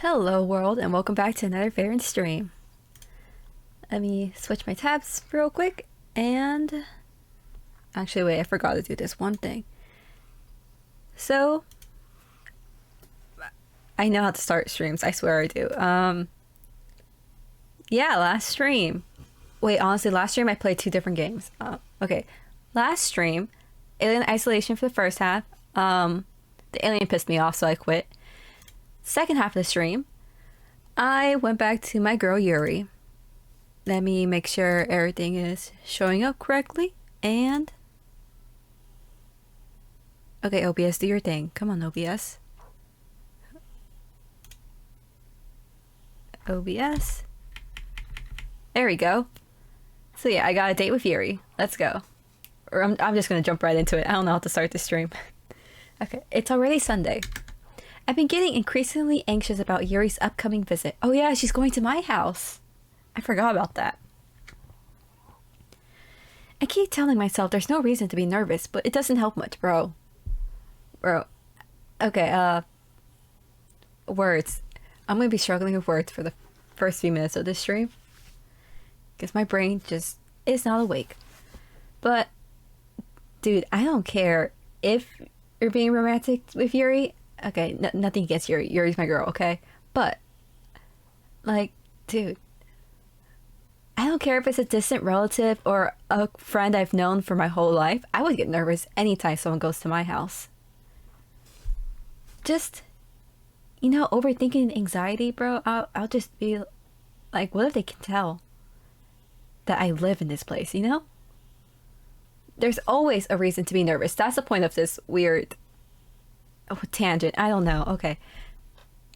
Hello world and welcome back to another Favorite stream. Let me switch my tabs real quick and actually wait, I forgot to do this one thing. So I know how to start streams, I swear I do. Yeah, last stream. Wait, honestly, last stream I played two different games. Okay. Last stream, Alien Isolation for the first half. The alien pissed me off, so I quit. Second half of the stream, I went back to my girl Yuri. Let me make sure everything is showing up correctly. And okay, OBS, do your thing. Come on, OBS. OBS. There we go. So yeah, I got a date with Yuri. Let's go. Or I'm just gonna jump right into it. I don't know how to start the stream. Okay, it's already Sunday. I've been getting increasingly anxious about Yuri's upcoming visit. Oh yeah, she's going to my house. I forgot about that. I keep telling myself there's no reason to be nervous, but it doesn't help much, bro. Okay, words. I'm gonna be struggling with words for the first few minutes of this stream. Because my brain just is not awake. But, dude, I don't care if you're being romantic with Yuri. Okay, nothing against Yuri. Yuri's my girl, okay? But, like, dude, I don't care if it's a distant relative or a friend I've known for my whole life. I would get nervous anytime someone goes to my house. Just, you know, overthinking anxiety, bro. I'll just be like, what if they can tell that I live in this place, you know? There's always a reason to be nervous. That's the point of this weird tangent. I don't know. Okay.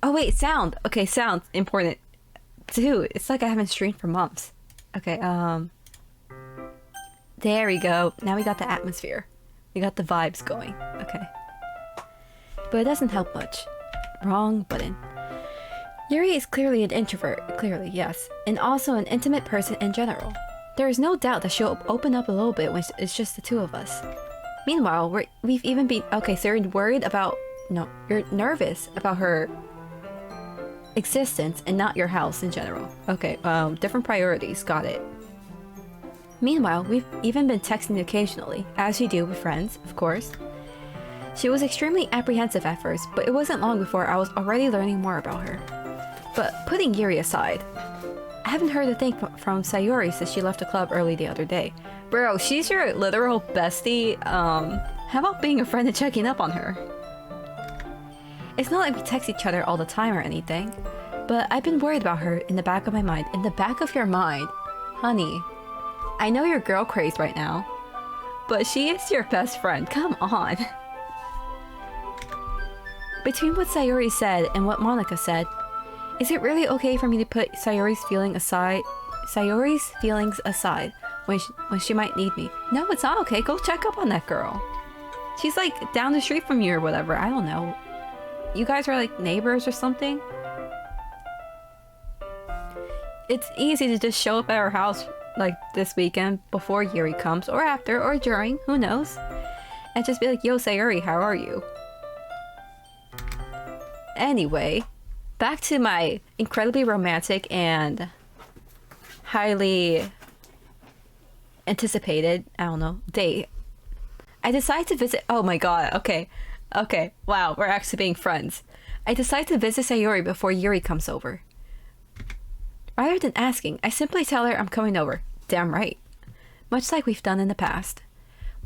Oh wait, sound. Okay, sound important. Dude, it's like I haven't streamed for months. Okay, there we go. Now we got the atmosphere. We got the vibes going. Okay. But it doesn't help much. Wrong button. Yuri is clearly an introvert. Clearly, yes. And also an intimate person in general. There is no doubt that she'll open up a little bit when it's just the two of us. Meanwhile, we've even been... Okay, so you're worried about... No, you're nervous about her existence and not your house in general. Okay, different priorities. Got it. Meanwhile, we've even been texting occasionally, as we do with friends, of course. She was extremely apprehensive at first, but it wasn't long before I was already learning more about her. But putting Yuri aside, I haven't heard a thing from Sayori since she left the club early the other day. Bro, she's your literal bestie. How about being a friend and checking up on her? It's not like we text each other all the time or anything, but I've been worried about her in the back of my mind. In the back of your mind? Honey, I know you're girl crazed right now, but she is your best friend. Come on. Between what Sayori said and what Monica said, is it really okay for me to put Sayori's feelings aside when she might need me? No, it's not okay. Go check up on that girl. She's like down the street from you or whatever. I don't know. You guys are like neighbors or something? It's easy to just show up at her house like this weekend before Yuri comes, or after, or during, who knows? And just be like, yo Sayori, how are you? Anyway, back to my incredibly romantic and highly anticipated, I don't know, date. I decided to visit... Oh my god, okay. Okay, wow, we're actually being friends. I decided to visit Sayori before Yuri comes over. Rather than asking, I simply tell her I'm coming over. Damn right. Much like we've done in the past.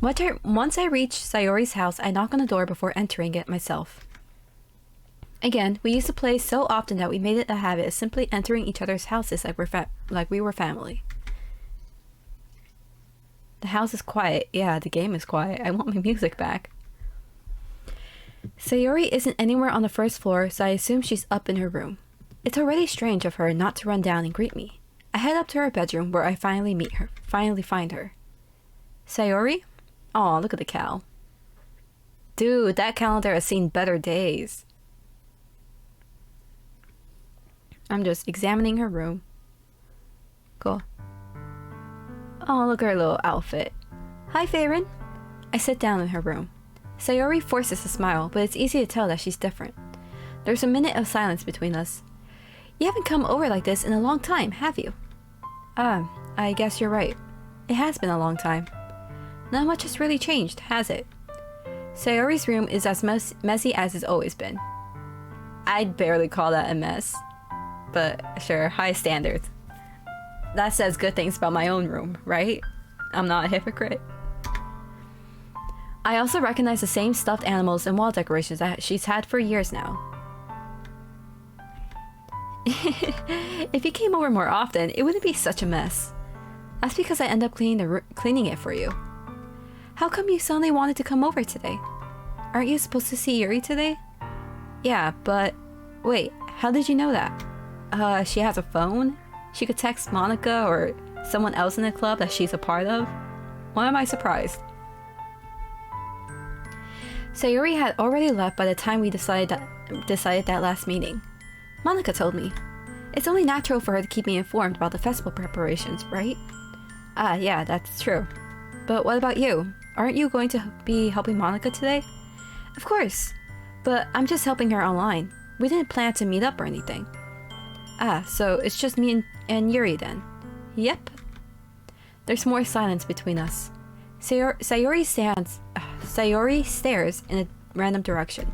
Once I reach Sayori's house, I knock on the door before entering it myself. Again, we used to play so often that we made it a habit of simply entering each other's houses like we were family. The house is quiet. Yeah, the game is quiet. I want my music back. Sayori isn't anywhere on the first floor, so I assume she's up in her room. It's already strange of her not to run down and greet me. I head up to her bedroom where I finally find her. Sayori? Aw, look at the cow. Dude, that calendar has seen better days. I'm just examining her room. Cool. Oh, look at her little outfit. Hi, Faron. I sit down in her room. Sayori forces a smile, but it's easy to tell that she's different. There's a minute of silence between us. You haven't come over like this in a long time, have you? I guess you're right. It has been a long time. Not much has really changed, has it? Sayori's room is as messy as it's always been. I'd barely call that a mess. But sure, high standards. That says good things about my own room, right? I'm not a hypocrite. I also recognize the same stuffed animals and wall decorations that she's had for years now. If you came over more often, it wouldn't be such a mess. That's because I end up cleaning it for you. How come you suddenly wanted to come over today? Aren't you supposed to see Yuri today? Yeah, but... Wait, how did you know that? She has a phone? She could text Monica or someone else in the club that she's a part of? Why am I surprised? Sayori had already left by the time we decided that last meeting. Monica told me. It's only natural for her to keep me informed about the festival preparations, right? Yeah, that's true. But what about you? Aren't you going to be helping Monica today? Of course. But I'm just helping her online. We didn't plan to meet up or anything. So it's just me and Yuri then? Yep. There's more silence between us. Sayori stares in a random direction.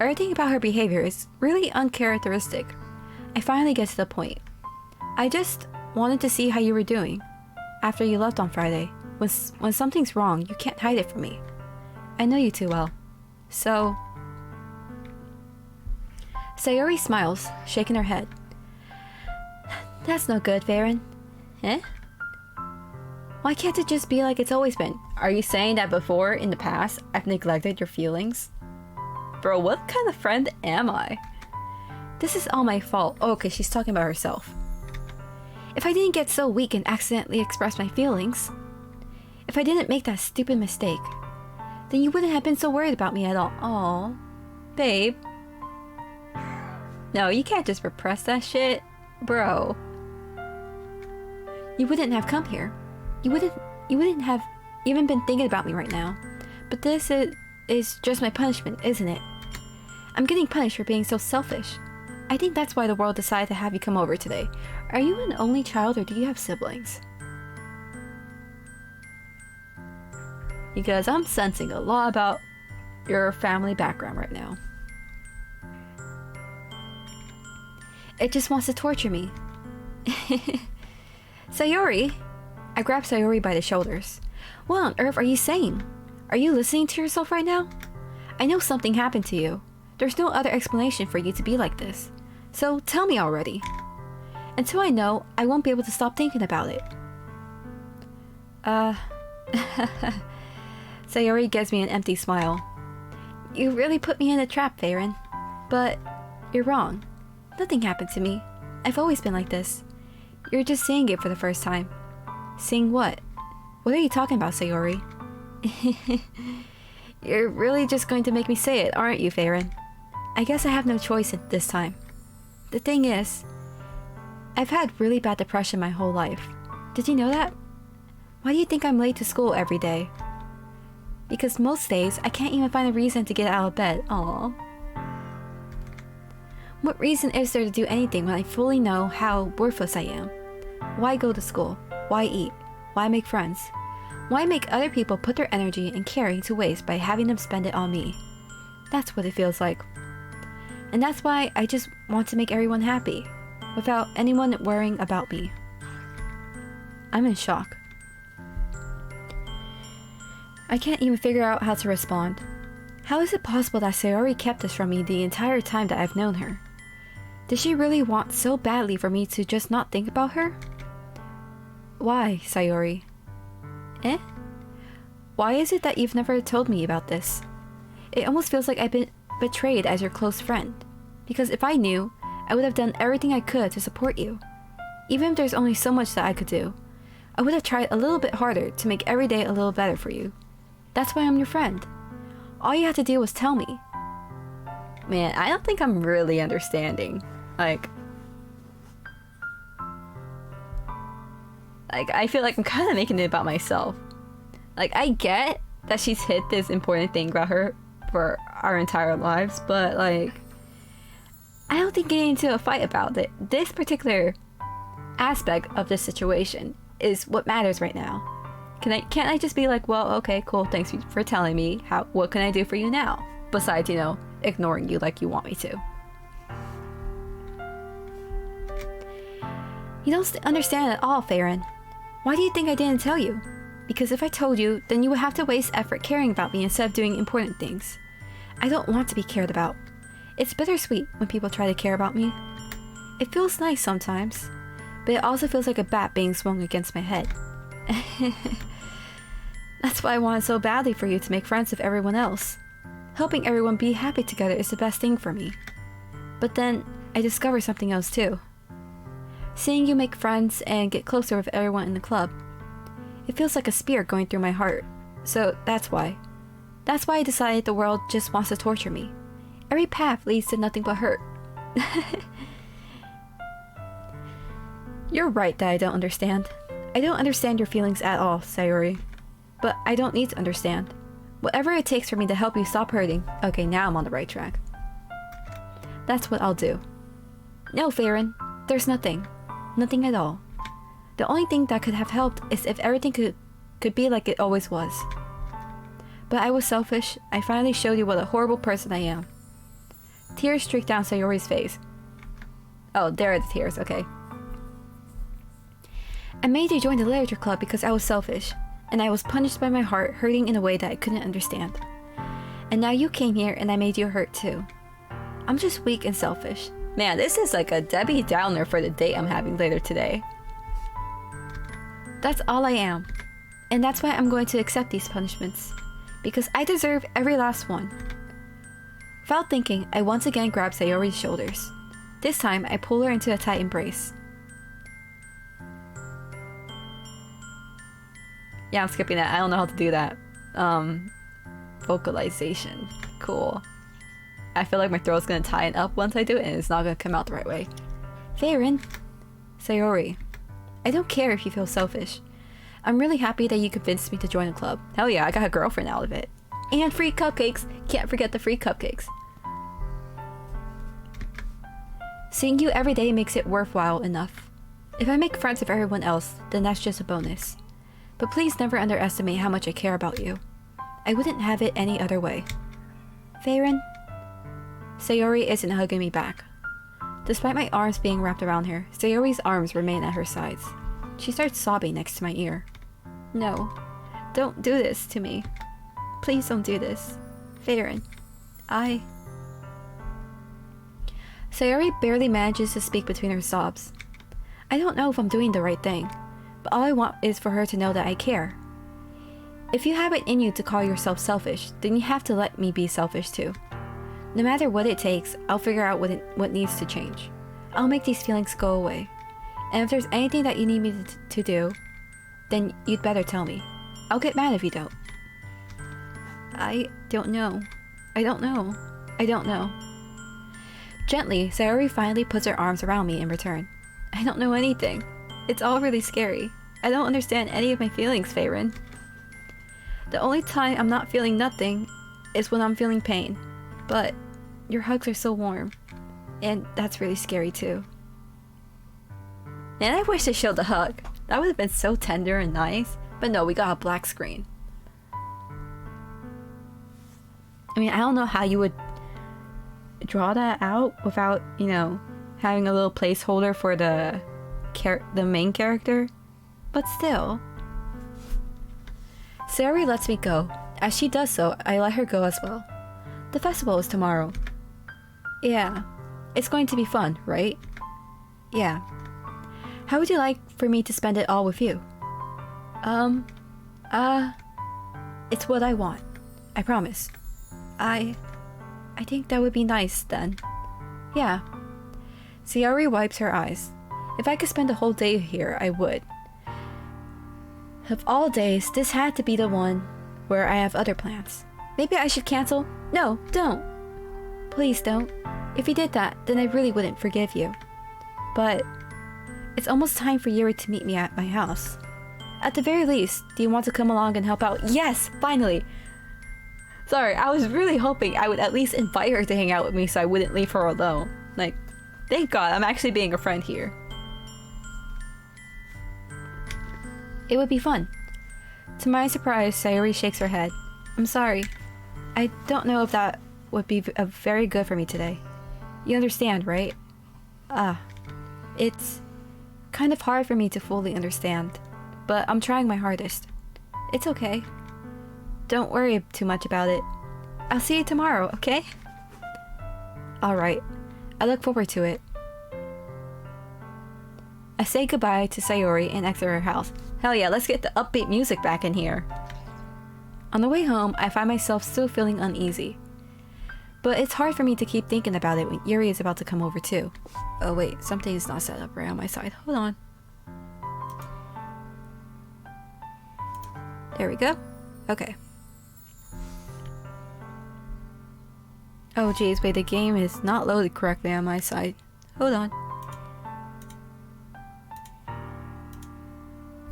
Everything about her behavior is really uncharacteristic. I finally get to the point. I just wanted to see how you were doing. After you left on Friday. When something's wrong, you can't hide it from me. I know you too well. So... Sayori smiles, shaking her head. That's no good, Varen. Eh? Why can't it just be like it's always been? Are you saying that before, in the past, I've neglected your feelings? Bro, what kind of friend am I? This is all my fault. Oh, okay, she's talking about herself. If I didn't get so weak and accidentally express my feelings, if I didn't make that stupid mistake, then you wouldn't have been so worried about me at all. Aw, babe. No, you can't just repress that shit. Bro. You wouldn't have come here. You wouldn't have even been thinking about me right now. But this is just my punishment, isn't it? I'm getting punished for being so selfish. I think that's why the world decided to have you come over today. Are you an only child or do you have siblings? Because I'm sensing a lot about your family background right now. It just wants to torture me. Sayori! I grabbed Sayori by the shoulders. What on earth are you saying? Are you listening to yourself right now? I know something happened to you. There's no other explanation for you to be like this. So tell me already. Until I know, I won't be able to stop thinking about it. Sayori gives me an empty smile. You really put me in a trap, Varen. But you're wrong. Nothing happened to me. I've always been like this. You're just saying it for the first time. Saying what? What are you talking about, Sayori? You're really just going to make me say it, aren't you, Varen? I guess I have no choice at this time. The thing is, I've had really bad depression my whole life. Did you know that? Why do you think I'm late to school every day? Because most days, I can't even find a reason to get out of bed. Aww. What reason is there to do anything when I fully know how worthless I am? Why go to school? Why eat? Why make friends? Why make other people put their energy and caring to waste by having them spend it on me? That's what it feels like. And that's why I just want to make everyone happy, without anyone worrying about me. I'm in shock. I can't even figure out how to respond. How is it possible that Sayori kept this from me the entire time that I've known her? Did she really want so badly for me to just not think about her? Why, Sayori? Eh? Why is it that you've never told me about this? It almost feels like I've been betrayed as your close friend. Because if I knew, I would have done everything I could to support you. Even if there's only so much that I could do, I would have tried a little bit harder to make every day a little better for you. That's why I'm your friend. All you had to do was tell me. Man, I don't think I'm really understanding. Like, I feel like I'm kind of making it about myself. Like, I get that she's hid this important thing about her for our entire lives, but like, I don't think getting into a fight about it, this particular aspect of this situation, is what matters right now. Can't I just be like, well, okay, cool, thanks for telling me. What can I do for you now? Besides, ignoring you like you want me to. You don't understand at all, Farron. Why do you think I didn't tell you? Because if I told you, then you would have to waste effort caring about me instead of doing important things. I don't want to be cared about. It's bittersweet when people try to care about me. It feels nice sometimes, but it also feels like a bat being swung against my head. That's why I wanted so badly for you to make friends with everyone else. Helping everyone be happy together is the best thing for me. But then, I discovered something else too. Seeing you make friends and get closer with everyone in the club. It feels like a spear going through my heart. So that's why. That's why I decided the world just wants to torture me. Every path leads to nothing but hurt. You're right that I don't understand. I don't understand your feelings at all, Sayori. But I don't need to understand. Whatever it takes for me to help you stop hurting. Okay, now I'm on the right track. That's what I'll do. No, Farron. There's nothing. Nothing at all. The only thing that could have helped is if everything could be like it always was. But I was selfish. I finally showed you what a horrible person I am. Tears streaked down Sayori's face. Oh, there are the tears, okay. I made you join the literature club because I was selfish, and I was punished by my heart hurting in a way that I couldn't understand. And now you came here and I made you hurt too. I'm just weak and selfish. Man, this is like a Debbie Downer for the date I'm having later today. That's all I am. And that's why I'm going to accept these punishments. Because I deserve every last one. Without thinking, I once again grabbed Sayori's shoulders. This time, I pull her into a tight embrace. Yeah, I'm skipping that. I don't know how to do that. Vocalization. Cool. I feel like my throat's gonna tighten up once I do it and it's not gonna come out the right way. Farron. Sayori. I don't care if you feel selfish. I'm really happy that you convinced me to join the club. Hell yeah, I got a girlfriend out of it. And free cupcakes! Can't forget the free cupcakes. Seeing you every day makes it worthwhile enough. If I make friends with everyone else, then that's just a bonus. But please never underestimate how much I care about you. I wouldn't have it any other way. Farron? Sayori isn't hugging me back. Despite my arms being wrapped around her, Sayori's arms remain at her sides. She starts sobbing next to my ear. No, don't do this to me. Please don't do this. Farron, Sayori barely manages to speak between her sobs. I don't know if I'm doing the right thing, but all I want is for her to know that I care. If you have it in you to call yourself selfish, then you have to let me be selfish too. No matter what it takes, I'll figure out what needs to change. I'll make these feelings go away. And if there's anything that you need me to do, then you'd better tell me. I'll get mad if you don't. I don't know. I don't know. I don't know. Gently, Sayori finally puts her arms around me in return. I don't know anything. It's all really scary. I don't understand any of my feelings, Farron. The only time I'm not feeling nothing is when I'm feeling pain. But your hugs are so warm. And that's really scary too. And I wish they showed the hug. That would have been so tender and nice. But no, we got a black screen. I mean, I don't know how you would draw that out without, having a little placeholder for the main character. But still. Sayori lets me go. As she does so, I let her go as well. The festival is tomorrow. Yeah. It's going to be fun, right? Yeah. How would you like for me to spend it all with you? It's what I want. I promise. I think that would be nice then. Yeah. Sayori wipes her eyes. If I could spend a whole day here, I would. Of all days, this had to be the one where I have other plans. Maybe I should cancel? No, don't. Please don't. If you did that, then I really wouldn't forgive you. But it's almost time for Yuri to meet me at my house. At the very least, do you want to come along and help out? Yes, finally! Sorry, I was really hoping I would at least invite her to hang out with me so I wouldn't leave her alone. Like, Thank God, I'm actually being a friend here. It would be fun. To my surprise, Sayori shakes her head. I'm sorry. I don't know if that would be very good for me today. You understand, right? It's kind of hard for me to fully understand, but I'm trying my hardest. It's okay. Don't worry too much about it. I'll see you tomorrow, okay? Alright. I look forward to it. I say goodbye to Sayori and exit her house. Hell yeah, let's get the upbeat music back in here. On the way home, I find myself still feeling uneasy. But it's hard for me to keep thinking about it when Yuri is about to come over too. Oh wait, something is not set up right on my side. Hold on. There we go. Okay. Oh geez, wait, the game is not loaded correctly on my side. Hold on.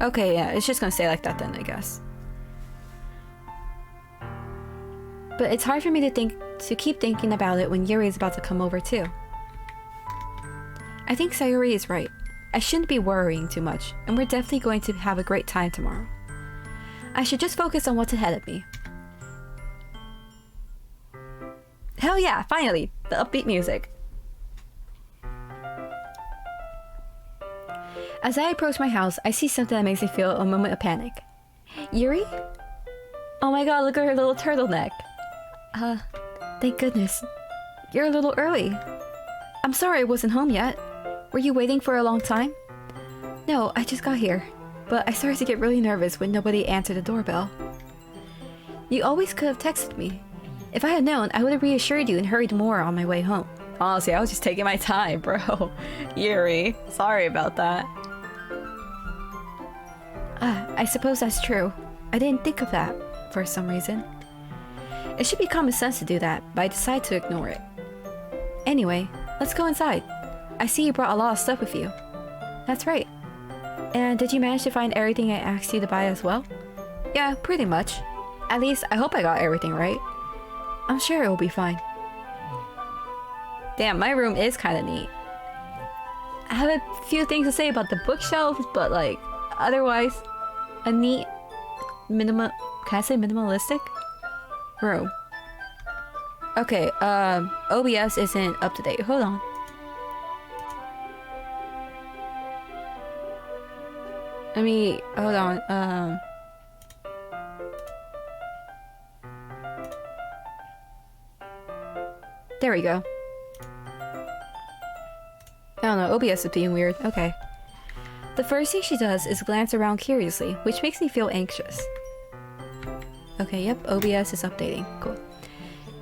Okay, yeah, it's just gonna stay like that then, I guess. But it's hard for me to keep thinking about it when Yuri is about to come over too. I think Sayori is right. I shouldn't be worrying too much, and we're definitely going to have a great time tomorrow. I should just focus on what's ahead of me. Hell yeah, finally! The upbeat music. As I approach my house, I see something that makes me feel a moment of panic. Yuri? Oh my god, look at her little turtleneck. Thank goodness. You're a little early. I'm sorry I wasn't home yet. Were you waiting for a long time? No, I just got here. But I started to get really nervous when nobody answered the doorbell. You always could have texted me. If I had known, I would have reassured you and hurried more on my way home. Honestly, I was just taking my time, bro. Yuri, sorry about that. I suppose that's true. I didn't think of that for some reason. It should be common sense to do that, but I decide to ignore it. Anyway, let's go inside. I see you brought a lot of stuff with you. That's right. And did you manage to find everything I asked you to buy as well? Yeah, pretty much. At least, I hope I got everything right. I'm sure it will be fine. Damn, my room is kind of neat. I have a few things to say about the bookshelves, but like, otherwise, a neat, can I say minimalistic? Room. Okay, OBS isn't up to date. Hold on. Hold on, there we go. I don't know, OBS is being weird. Okay. The first thing she does is glance around curiously, which makes me feel anxious. Okay, yep, OBS is updating. Cool.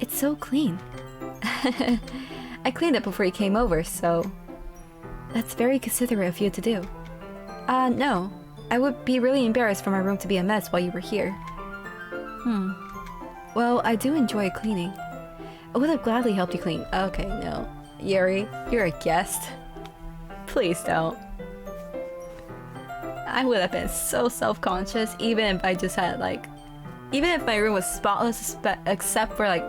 It's so clean. I cleaned it before you came over, so... That's very considerate of you to do. No. I would be really embarrassed for my room to be a mess while you were here. Well, I do enjoy cleaning. I would have gladly helped you clean. Okay, no. Yuri, you're a guest. Please don't. I would have been so self-conscious even if I just had like... Even if my room was spotless except for like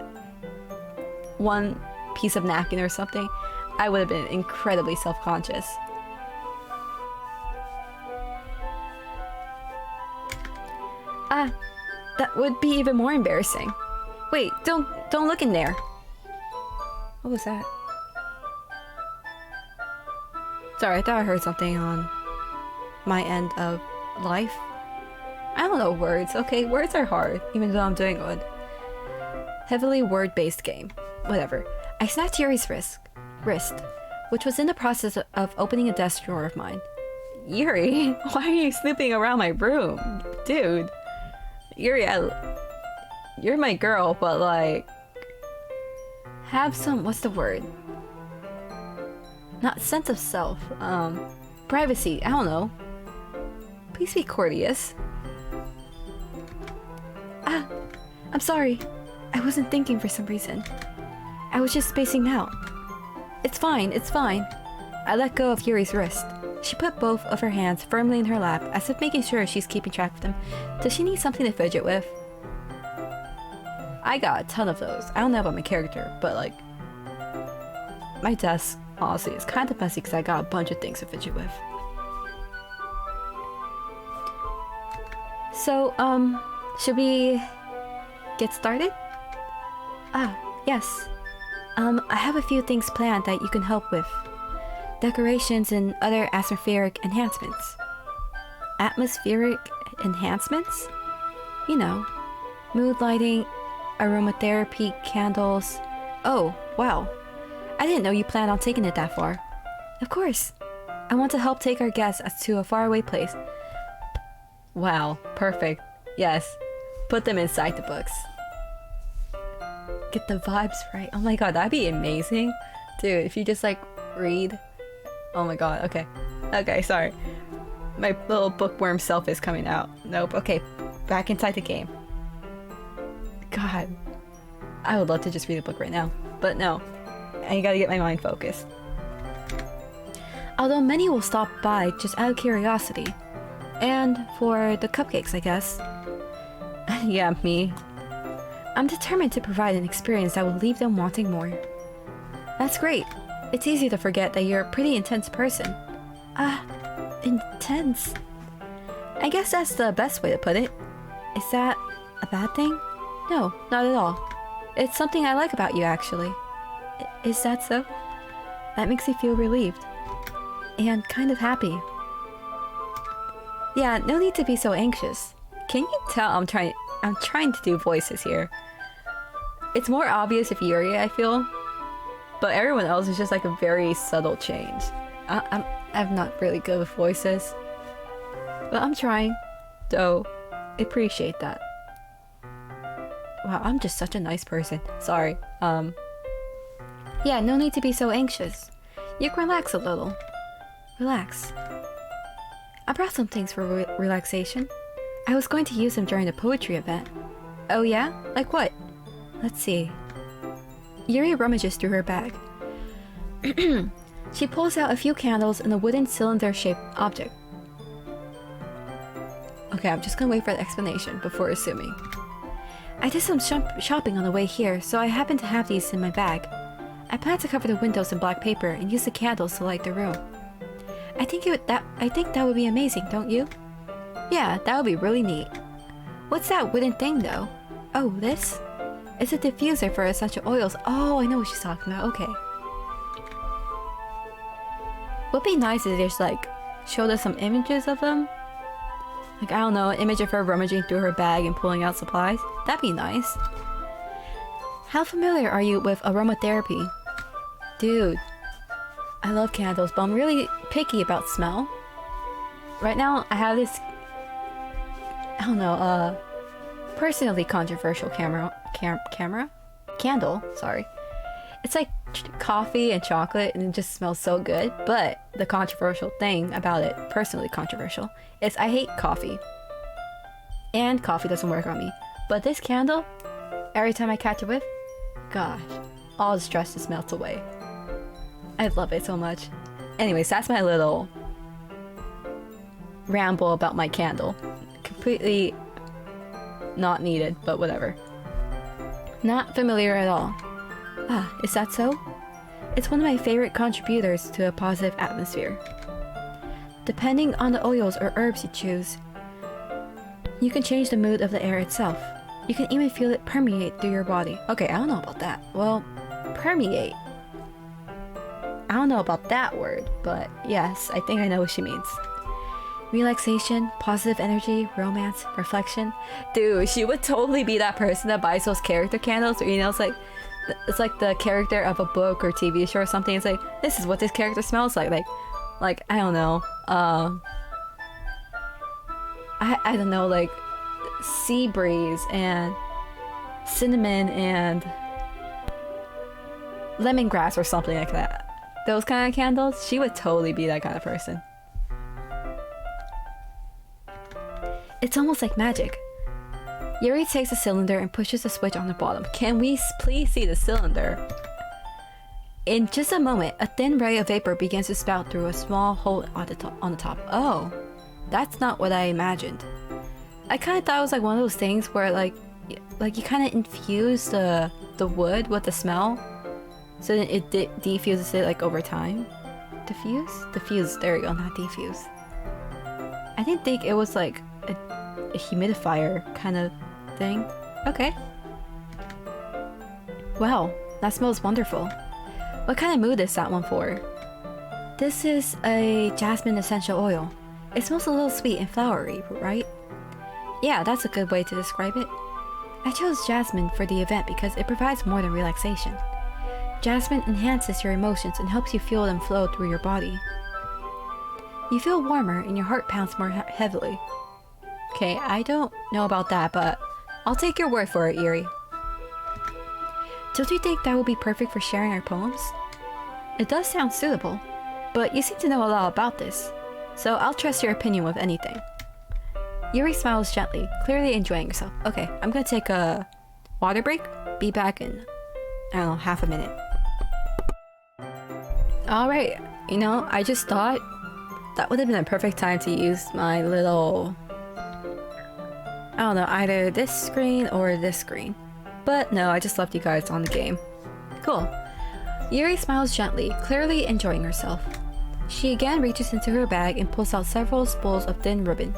one piece of napkin or something, I would have been incredibly self-conscious. That would be even more embarrassing. Wait, don't look in there. What was that? Sorry, I thought I heard something on my end of life. I don't know words, okay? Words are hard, even though I'm doing good. Heavily word-based game. Whatever. I snatched Yuri's wrist, which was in the process of opening a desk drawer of mine. Yuri, why are you snooping around my room? Dude. Yuri, you're my girl, but like... Have some... What's the word? Not sense of self. Privacy. I don't know. Please be courteous. I'm sorry. I wasn't thinking for some reason. I was just spacing out. It's fine, it's fine. I let go of Yuri's wrist. She put both of her hands firmly in her lap, as if making sure she's keeping track of them. Does she need something to fidget with? I got a ton of those. I don't know about my character, but like... My desk Honestly, it's kind of messy because I got a bunch of things to fidget with. So, should we get started? Ah, yes. I have a few things planned that you can help with. Decorations and other atmospheric enhancements. Atmospheric enhancements? You know, mood lighting, aromatherapy, candles. Oh, wow. I didn't know you planned on taking it that far. Of course. I want to help take our guests to a faraway place. Wow, perfect. Yes. Put them inside the books. Get the vibes right. Oh my god, that'd be amazing. Dude, if you just like read. Oh my god, okay. Okay, sorry. My little bookworm self is coming out. Nope, okay. Back inside the game. God. I would love to just read a book right now. But no. I gotta get my mind focused. Although many will stop by just out of curiosity. And for the cupcakes, I guess. Yeah, me. I'm determined to provide an experience that will leave them wanting more. That's great. It's easy to forget that you're a pretty intense person. Intense? I guess that's the best way to put it. Is that a bad thing? No, not at all. It's something I like about you, actually. Is that so? That makes me feel relieved. And kind of happy. Yeah, no need to be so anxious. Can you tell I'm trying to do voices here? It's more obvious if Yuri, I feel. But everyone else is just like a very subtle change. I'm not really good with voices. But I'm trying. So, appreciate that. Wow, I'm just such a nice person. Sorry. Yeah, no need to be so anxious. You can relax a little. Relax. I brought some things for relaxation. I was going to use them during the poetry event. Oh yeah? Like what? Let's see. Yuri rummages through her bag. She pulls out a few candles and a wooden cylinder-shaped object. Okay, I'm just gonna wait for the explanation before assuming. I did some shopping on the way here, so I happen to have these in my bag. I plan to cover the windows in black paper and use the candles to light the room. I think that would be amazing, don't you? Yeah, that would be really neat. What's that wooden thing though? Oh, this? It's a diffuser for essential oils. Oh, I know what she's talking about. Okay. Would be nice if they just like showed us some images of them. Like, I don't know, an image of her rummaging through her bag and pulling out supplies. That'd be nice. How familiar are you with aromatherapy? Dude, I love candles, but I'm really picky about smell. Right now, I have this, I don't know, personally controversial candle, sorry. It's like coffee and chocolate and it just smells so good, but the controversial thing about it, personally controversial, is I hate coffee. And coffee doesn't work on me. But this candle, every time I catch a whiff, gosh, all the stress just melts away. I love it so much. Anyways, that's my little ramble about my candle. Completely not needed, but whatever. Not familiar at all. Ah, is that so? It's one of my favorite contributors to a positive atmosphere. Depending on the oils or herbs you choose, you can change the mood of the air itself. You can even feel it permeate through your body. Okay, I don't know about that. Well, permeate. I don't know about that word, but yes, I think I know what she means. Relaxation, positive energy, romance, reflection. Dude, she would totally be that person that buys those character candles, or you know, it's like the character of a book or TV show or something. It's like, this is what this character smells like. Like I don't know. I don't know, like sea breeze and cinnamon and lemongrass or something like that. Those kind of candles, she would totally be that kind of person. It's almost like magic. Yuri takes the cylinder and pushes the switch on the bottom. Can we please see the cylinder? In just a moment, a thin ray of vapor begins to spout through a small hole on the top. Oh, that's not what I imagined. I kind of thought it was like one of those things where like you kind of infuse the wood with the smell. So then it defuses it like over time. Diffuse? Diffuse, there you go, not defuse. I didn't think it was like a humidifier kind of thing. Okay. Wow, that smells wonderful. What kind of mood is that one for? This is a jasmine essential oil. It smells a little sweet and flowery, right? Yeah, that's a good way to describe it. I chose jasmine for the event because it provides more than relaxation. Jasmine enhances your emotions and helps you feel them flow through your body. You feel warmer and your heart pounds more heavily. Okay, I don't know about that, but I'll take your word for it, Yuri. Don't you think that would be perfect for sharing our poems? It does sound suitable, but you seem to know a lot about this, so I'll trust your opinion with anything. Yuri smiles gently, clearly enjoying herself. Okay, I'm gonna take a water break. Be back in, I don't know, half a minute. Alright, you know, I just thought that would have been a perfect time to use my little... I don't know, either this screen or this screen. But no, I just left you guys on the game. Cool. Yuri smiles gently, clearly enjoying herself. She again reaches into her bag and pulls out several spools of thin ribbon.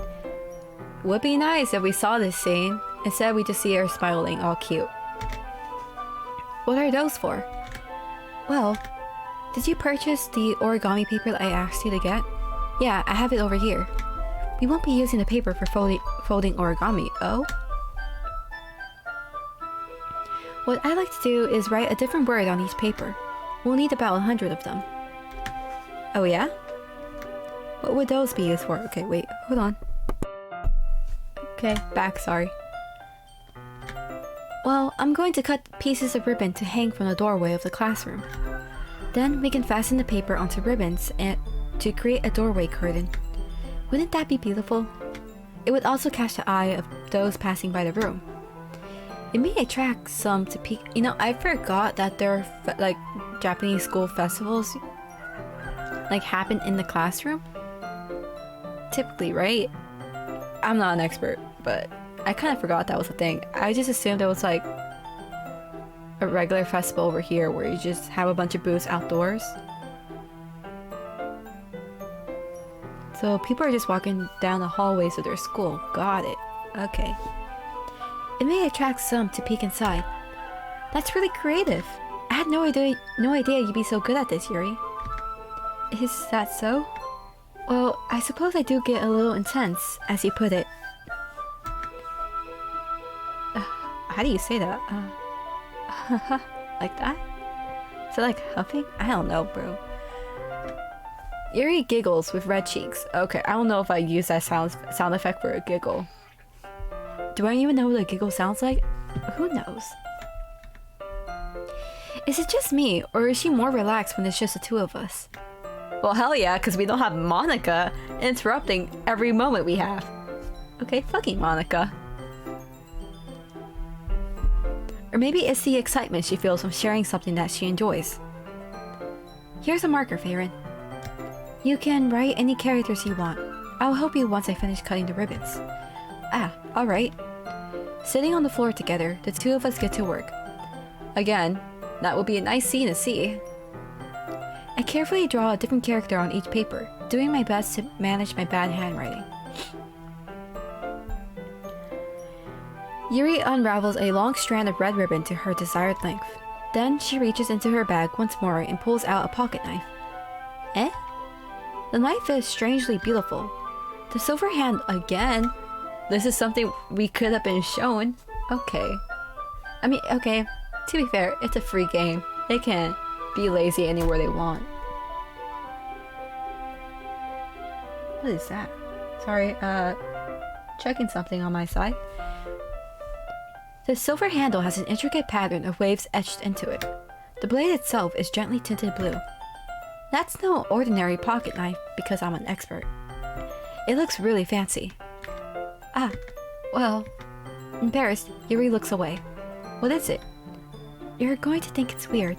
Would be nice if we saw this scene. Instead, we just see her smiling, all cute. What are those for? Well, did you purchase the origami paper that I asked you to get? Yeah, I have it over here. We won't be using the paper for folding origami, oh? What I like to do is write a different word on each paper. We'll need about 100 of them. Oh yeah? What would those be used for? Okay, wait, hold on. Okay, back, sorry. Well, I'm going to cut pieces of ribbon to hang from the doorway of the classroom. Then we can fasten the paper onto ribbons and to create a doorway curtain. Wouldn't that be beautiful? It would also catch the eye of those passing by the room. It may attract some to peek. You know, I forgot that there are like Japanese school festivals like happen in the classroom. Typically, right? I'm not an expert, but I kind of forgot that was a thing. I just assumed it was like a regular festival over here where you just have a bunch of booths outdoors. So people are just walking down the hallways of their school. Got it. Okay. It may attract some to peek inside. That's really creative. I had no idea you'd be so good at this, Yuri. Is that so? Well, I suppose I do get a little intense, as you put it. How do you say that? Like that? Is it like huffing? I don't know, bro. Yuri giggles with red cheeks. Okay, I don't know if I use that sound effect for a giggle. Do I even know what a giggle sounds like? Who knows? Is it just me, or is she more relaxed when it's just the two of us? Well, hell yeah, because we don't have Monica interrupting every moment we have. Okay, fucking Monica. Or maybe it's the excitement she feels from sharing something that she enjoys. Here's a marker, Farron. You can write any characters you want. I'll help you once I finish cutting the ribbons. Ah, alright. Sitting on the floor together, the two of us get to work. Again, that would be a nice scene to see. I carefully draw a different character on each paper, doing my best to manage my bad handwriting. Yuri unravels a long strand of red ribbon to her desired length. Then she reaches into her bag once more and pulls out a pocket knife. Eh? The knife is strangely beautiful. The silver hand again? This is something we could have been shown. Okay. I mean, okay, to be fair, it's a free game. They can be lazy anywhere they want. What is that? Sorry, checking something on my side. The silver handle has an intricate pattern of waves etched into it. The blade itself is gently tinted blue. That's no ordinary pocket knife because I'm an expert. It looks really fancy. Ah, well, embarrassed, Yuri looks away. What is it? You're going to think it's weird.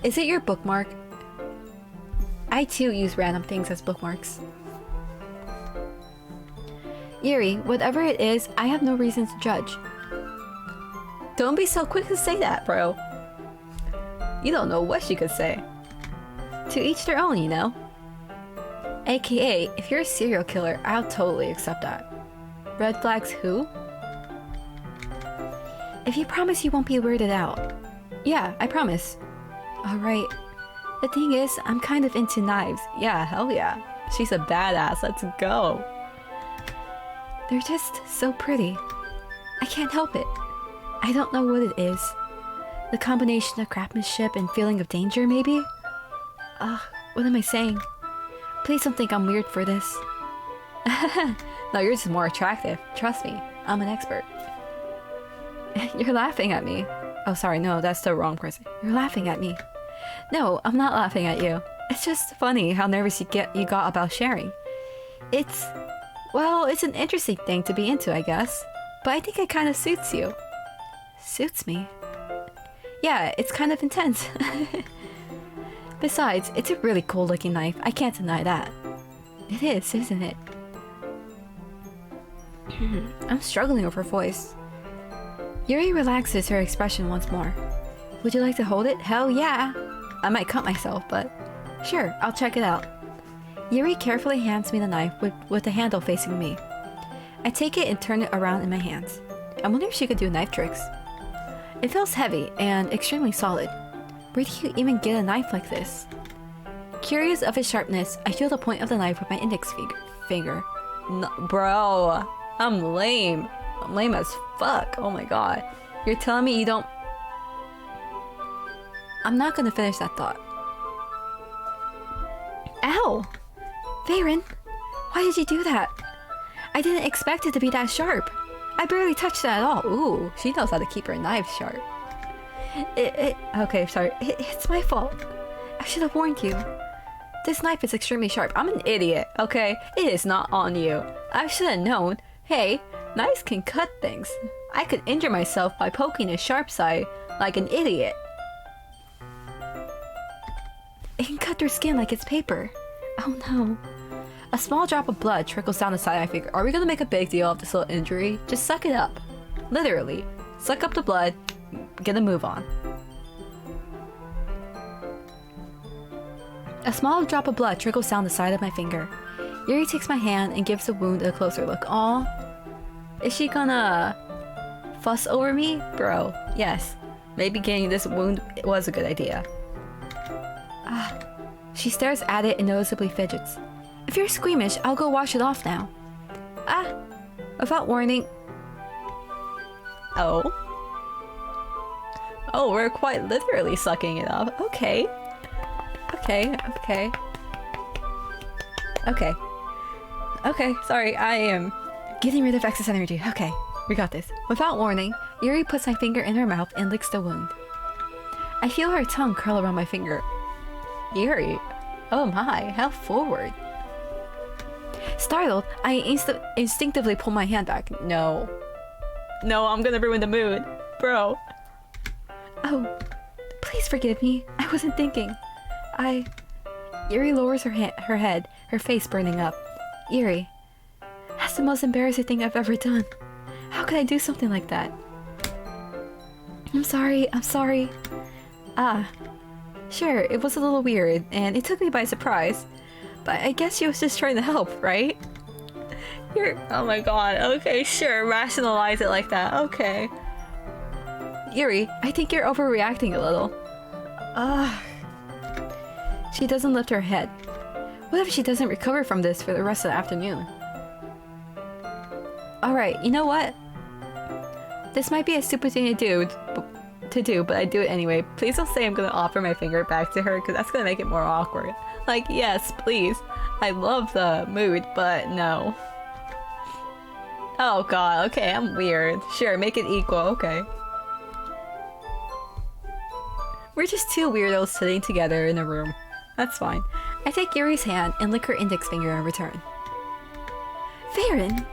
Is it your bookmark? I too use random things as bookmarks. Yuri, whatever it is, I have no reason to judge. Don't be so quick to say that, bro. You don't know what she could say. To each their own, you know? AKA, if you're a serial killer, I'll totally accept that. Red flags who? If you promise you won't be weirded out. Yeah, I promise. Alright. The thing is, I'm kind of into knives. Yeah, hell yeah. She's a badass, let's go. They're just so pretty. I can't help it. I don't know what it is. The combination of craftsmanship and feeling of danger, maybe? What am I saying? Please don't think I'm weird for this. No, you're just more attractive. Trust me, I'm an expert. You're laughing at me. Oh, sorry, no, that's the wrong person. You're laughing at me. No, I'm not laughing at you. It's just funny how nervous you got about sharing. It's an interesting thing to be into, I guess. But I think it kind of suits you. Suits me? Yeah, it's kind of intense. Besides, it's a really cool looking knife. I can't deny that. It is, isn't it? I'm struggling with her voice. Yuri relaxes her expression once more. Would you like to hold it? Hell yeah! I might cut myself, but sure, I'll check it out. Yuri carefully hands me the knife with the handle facing me. I take it and turn it around in my hands. I wonder if she could do knife tricks. It feels heavy and extremely solid. Where do you even get a knife like this? Curious of its sharpness, I feel the point of the knife with my index finger. No, bro, I'm lame. I'm lame as fuck. Oh my god. You're telling me you don't... I'm not gonna finish that thought. Ow! Varen, why did you do that? I didn't expect it to be that sharp. I barely touched it at all. Ooh, she knows how to keep her knife sharp. Okay, sorry. It's my fault. I should have warned you. This knife is extremely sharp. I'm an idiot, okay? It is not on you. I should have known. Hey, knives can cut things. I could injure myself by poking a sharp side like an idiot. It can cut through skin like it's paper. Oh no. A small drop of blood trickles down the side of my finger. Are we gonna make a big deal of this little injury? Just suck it up. Literally. Suck up the blood. Get a move on. A small drop of blood trickles down the side of my finger. Yuri takes my hand and gives the wound a closer look. Aw. Is she gonna fuss over me? Bro, yes. Maybe getting this wound was a good idea. She stares at it and noticeably fidgets. If you're squeamish, I'll go wash it off now. Without warning... Oh, we're quite literally sucking it up. Okay. Okay, sorry, I am getting rid of excess energy. Okay, we got this. Without warning, Yuri puts my finger in her mouth and licks the wound. I feel her tongue curl around my finger. Yuri, oh my, how forward. Startled, I instinctively pull my hand back. No, I'm gonna ruin the mood. Bro. Oh, please forgive me. I wasn't thinking. Yuri lowers her head, her face burning up. Yuri, that's the most embarrassing thing I've ever done. How could I do something like that? I'm sorry. Sure, it was a little weird, and it took me by surprise. But I guess she was just trying to help, right? Oh my god, okay, sure, rationalize it like that, okay. Yuri, I think you're overreacting a little. She doesn't lift her head. What if she doesn't recover from this for the rest of the afternoon? Alright, you know what? This might be a stupid thing to do, but I do it anyway. Please don't say I'm gonna offer my finger back to her, because that's gonna make it more awkward. Like, yes, please. I love the mood, but no. Oh god, okay, I'm weird. Sure, make it equal, okay. We're just two weirdos sitting together in a room. That's fine. I take Yuri's hand and lick her index finger in return. Varen,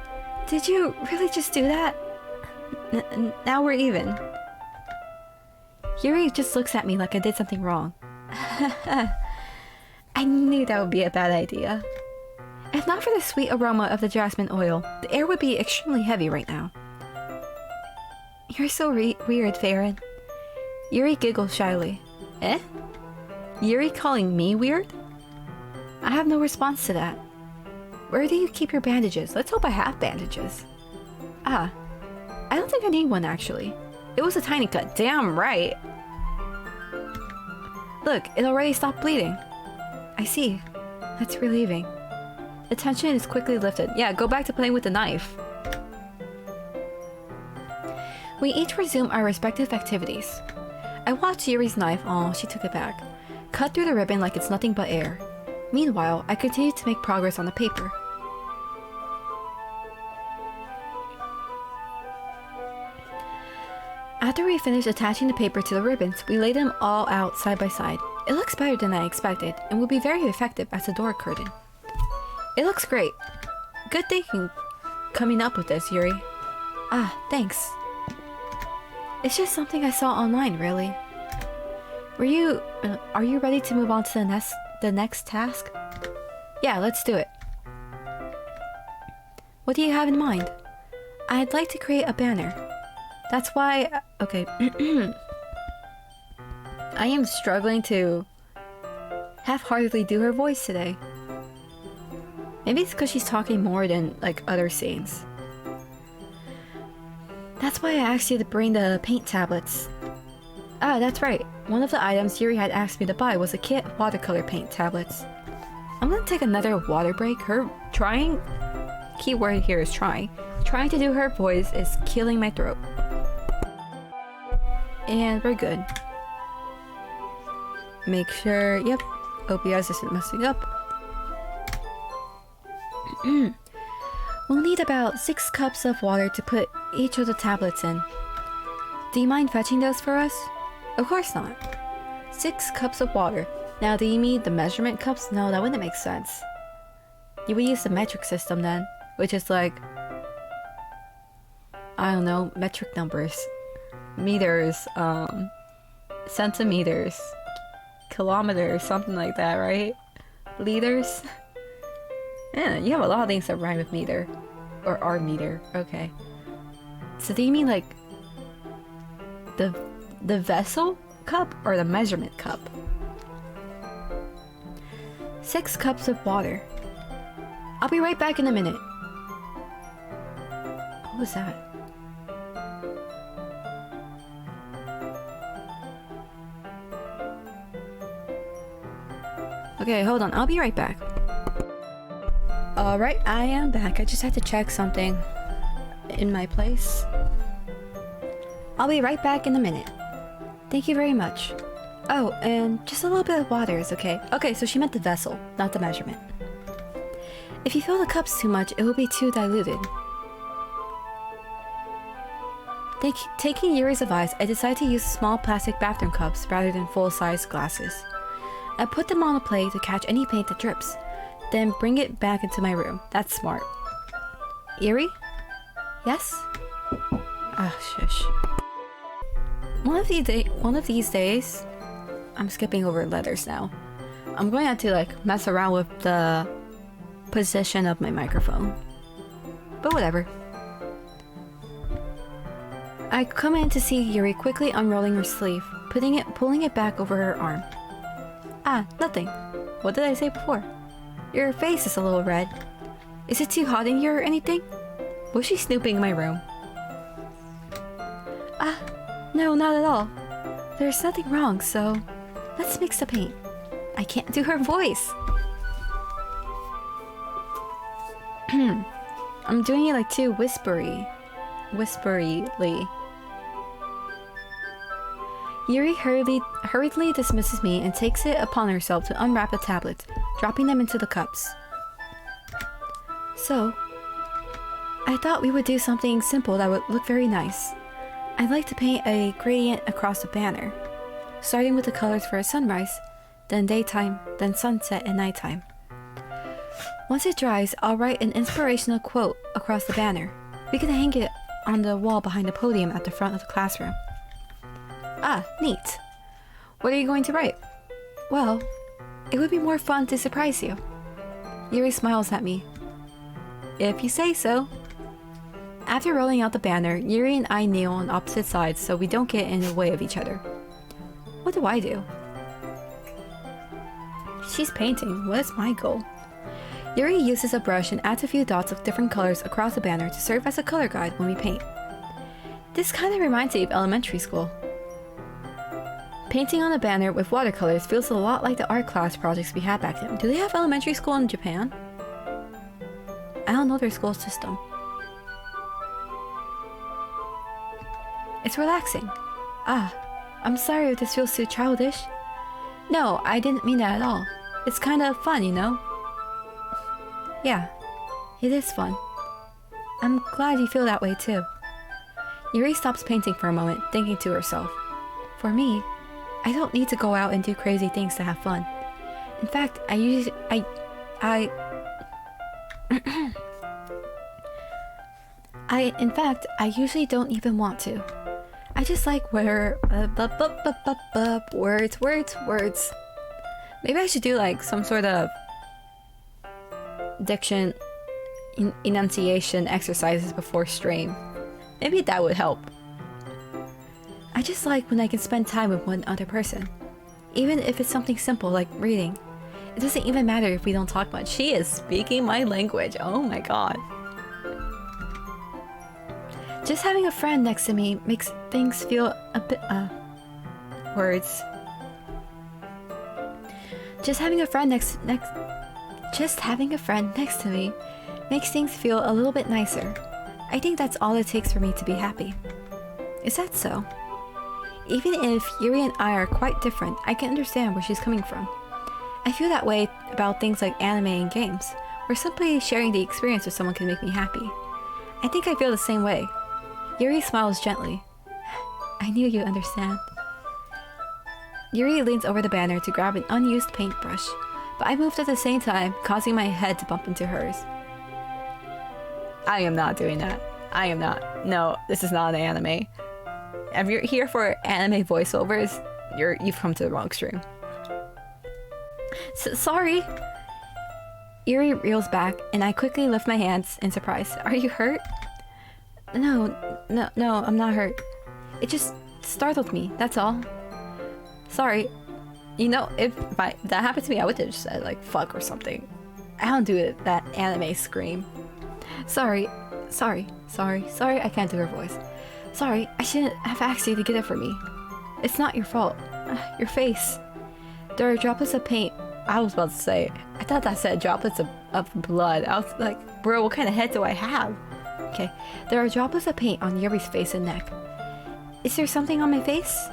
did you really just do that? Now we're even. Yuri just looks at me like I did something wrong. I knew that would be a bad idea. If not for the sweet aroma of the jasmine oil, the air would be extremely heavy right now. You're so weird, Varen. Yuri giggles shyly. Eh? Yuri calling me weird? I have no response to that. Where do you keep your bandages? Let's hope I have bandages. Ah, I don't think I need one actually. It was a tiny cut, damn right. Look, it already stopped bleeding. I see. That's relieving. The tension is quickly lifted. Yeah, go back to playing with the knife. We each resume our respective activities. I watched Yuri's knife, oh, she took it back, cut through the ribbon like it's nothing but air. Meanwhile, I continued to make progress on the paper. After we finished attaching the paper to the ribbons, we laid them all out side by side. It looks better than I expected, and will be very effective as a door curtain. It looks great. Good thinking coming up with this, Yuri. Ah, thanks. It's just something I saw online, really. Are you ready to move on to the next task? Yeah, let's do it. What do you have in mind? I'd like to create a banner. That's why... Okay. I am struggling to half-heartedly do her voice today. Maybe it's because she's talking more than, like, other scenes. That's why I asked you to bring the paint tablets. Ah, that's right. One of the items Yuri had asked me to buy was a kit of watercolor paint tablets. I'm gonna take another water break. Her trying... Key word here is trying. Trying to do her voice is killing my throat. And we're good. Make sure... Yep. OBS isn't messing up. We'll need about 6 cups of water to put each of the tablets in. Do you mind fetching those for us? Of course not. 6 cups of water. Now, do you mean the measurement cups? No, that wouldn't make sense. You would use the metric system then, which is like... I don't know, metric numbers. Meters, centimeters, kilometers, something like that, right? Liters? Yeah, you have a lot of things that rhyme with meter. Or are meter, okay. So do you mean like the vessel cup or the measurement cup? 6 cups of water. I'll be right back in a minute. What was that? Okay, hold on. I'll be right back. Alright, I am back. I just had to check something in my place. I'll be right back in a minute. Thank you very much. Oh, and just a little bit of water is okay. Okay, so she meant the vessel, not the measurement. If you fill the cups too much, it will be too diluted. Taking Yuri's advice, I decided to use small plastic bathroom cups rather than full-size glasses. I put them on a plate to catch any paint that drips, then bring it back into my room. That's smart. Yuri? Yes? Ah, shush. One of these days, I'm skipping over letters now. I'm going to have to like mess around with the position of my microphone. But whatever. I come in to see Yuri quickly unrolling her sleeve, pulling it back over her arm. Ah, nothing. What did I say before? Your face is a little red. Is it too hot in here or anything? Was she snooping in my room? Ah, no, not at all. There's nothing wrong, so let's mix the paint. I can't do her voice. I'm doing it like too whisperyly. Yuri hurriedly dismisses me and takes it upon herself to unwrap the tablets, dropping them into the cups. So, I thought we would do something simple that would look very nice. I'd like to paint a gradient across the banner, starting with the colors for a sunrise, then daytime, then sunset and nighttime. Once it dries, I'll write an inspirational quote across the banner. We can hang it on the wall behind the podium at the front of the classroom. Ah, neat. What are you going to write? Well, it would be more fun to surprise you. Yuri smiles at me. If you say so. After rolling out the banner, Yuri and I kneel on opposite sides so we don't get in the way of each other. What do I do? She's painting. What is my goal? Yuri uses a brush and adds a few dots of different colors across the banner to serve as a color guide when we paint. This kind of reminds me of elementary school. Painting on a banner with watercolors feels a lot like the art class projects we had back then. Do they have elementary school in Japan? I don't know their school system. It's relaxing. Ah, I'm sorry if this feels too childish. No, I didn't mean that at all. It's kind of fun, you know? Yeah, it is fun. I'm glad you feel that way too. Yuri stops painting for a moment, thinking to herself. For me, I don't need to go out and do crazy things to have fun. In fact, I usually don't even want to. I just like where words. Maybe I should do like some sort of diction enunciation exercises before stream. Maybe that would help. I just like when I can spend time with one other person. Even if it's something simple like reading. It doesn't even matter if we don't talk much. She is speaking my language. Oh my god. Just having a friend next to me makes things feel a bit, words. Just having a friend next to me makes things feel a little bit nicer. I think that's all it takes for me to be happy. Is that so? Even if Yuri and I are quite different, I can understand where she's coming from. I feel that way about things like anime and games, where simply sharing the experience with someone can make me happy. I think I feel the same way. Yuri smiles gently. I knew you'd understand. Yuri leans over the banner to grab an unused paintbrush, but I moved at the same time, causing my head to bump into hers. I am not doing that. I am not. No, this is not an anime. If you're here for anime voiceovers, you've come to the wrong stream. Sorry. Yuri reels back, and I quickly lift my hands in surprise. Are you hurt? No, I'm not hurt. It just startled me, that's all. Sorry. You know, if that happened to me, I would have just said, like, fuck or something. I don't do it, that anime scream. Sorry, I can't do her voice. Sorry, I shouldn't have asked you to get it for me. It's not your fault. Your face. There are droplets of paint. I was about to say, I thought that said droplets of blood. I was like, bro, what kind of head do I have? Okay, there are droplets of paint on Yuri's face and neck. Is there something on my face?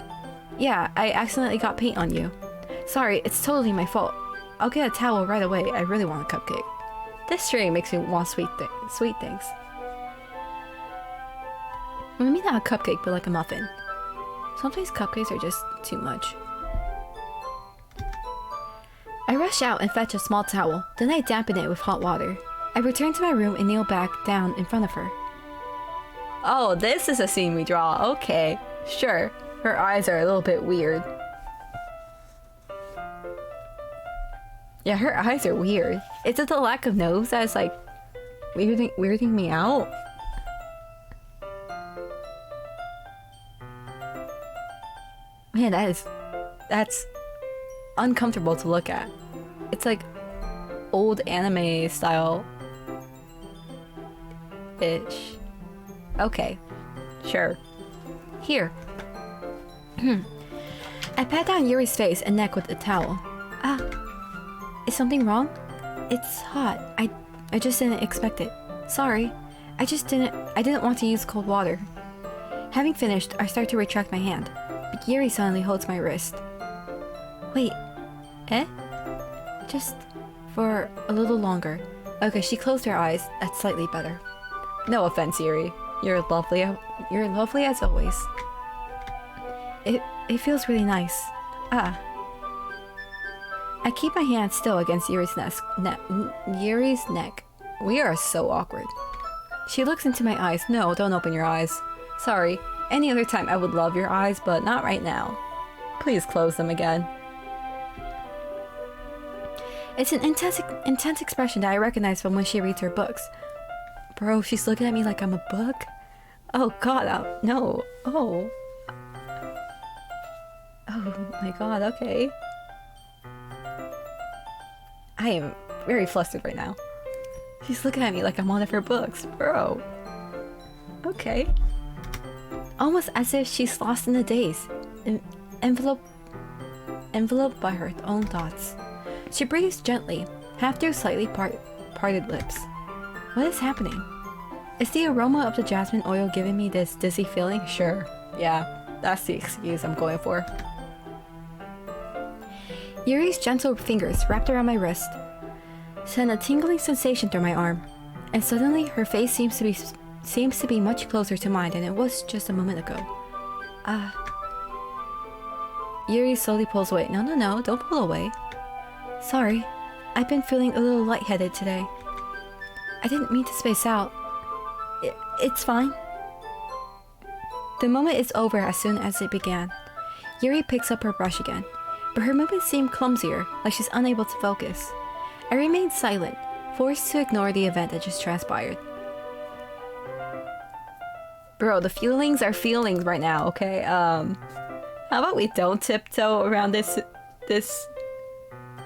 Yeah, I accidentally got paint on you. Sorry, it's totally my fault. I'll get a towel right away. I really want a cupcake. This stream makes me want sweet things. Maybe not a cupcake, but like a muffin. Sometimes cupcakes are just too much. I rush out and fetch a small towel, then I dampen it with hot water. I return to my room and kneel back down in front of her. Oh, this is a scene we draw. Okay, sure. Her eyes are a little bit weird. Yeah, her eyes are weird. Is it the lack of nose that is like weirding me out? Man, that's uncomfortable to look at. It's like old anime style ish. Okay, sure. Here. I pat down Yuri's face and neck with the towel. Is something wrong? It's hot. I just didn't expect it. Sorry. I didn't want to use cold water. Having finished, I start to retract my hand, but Yuri suddenly holds my wrist. Wait. Eh? Just for a little longer. Okay, she closed her eyes. That's slightly better. No offense, Yuri. You're lovely as always. It feels really nice. I keep my hand still against Yuri's neck. We are so awkward. She looks into my eyes. No, don't open your eyes. Sorry. Any other time I would love your eyes, but not right now. Please close them again. It's an intense expression that I recognize from when she reads her books. Bro, she's looking at me like I'm a book? Oh god, no. Oh my god, okay. I am very flustered right now. She's looking at me like I'm one of her books. Bro. Okay. Almost as if she's lost in a daze. Enveloped by her own thoughts. She breathes gently, half through slightly parted lips. What is happening? Is the aroma of the jasmine oil giving me this dizzy feeling? Sure. Yeah, that's the excuse I'm going for. Yuri's gentle fingers wrapped around my wrist sent a tingling sensation through my arm, and suddenly her face seems to be much closer to mine than it was just a moment ago. Yuri slowly pulls away. No, don't pull away. Sorry, I've been feeling a little lightheaded today. I didn't mean to space out. It's fine. The moment is over as soon as it began. Yuri picks up her brush again, but her movements seem clumsier, like she's unable to focus. I remain silent, forced to ignore the event that just transpired. Bro, the feelings are feelings right now, okay? How about we don't tiptoe around this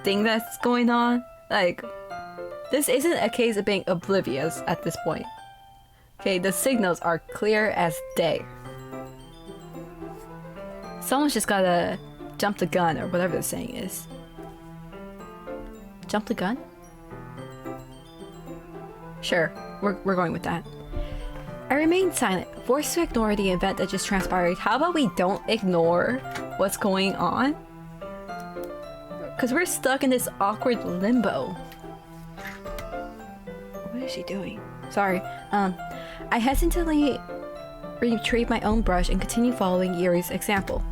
thing that's going on? Like, this isn't a case of being oblivious at this point. Okay, the signals are clear as day. Someone's just gotta jump the gun, or whatever the saying is. Jump the gun? Sure, we're going with that. I remain silent, forced to ignore the event that just transpired. How about we don't ignore what's going on? Because we're stuck in this awkward limbo. What is she doing? Sorry. I hesitantly retrieve my own brush and continue following Yuri's example.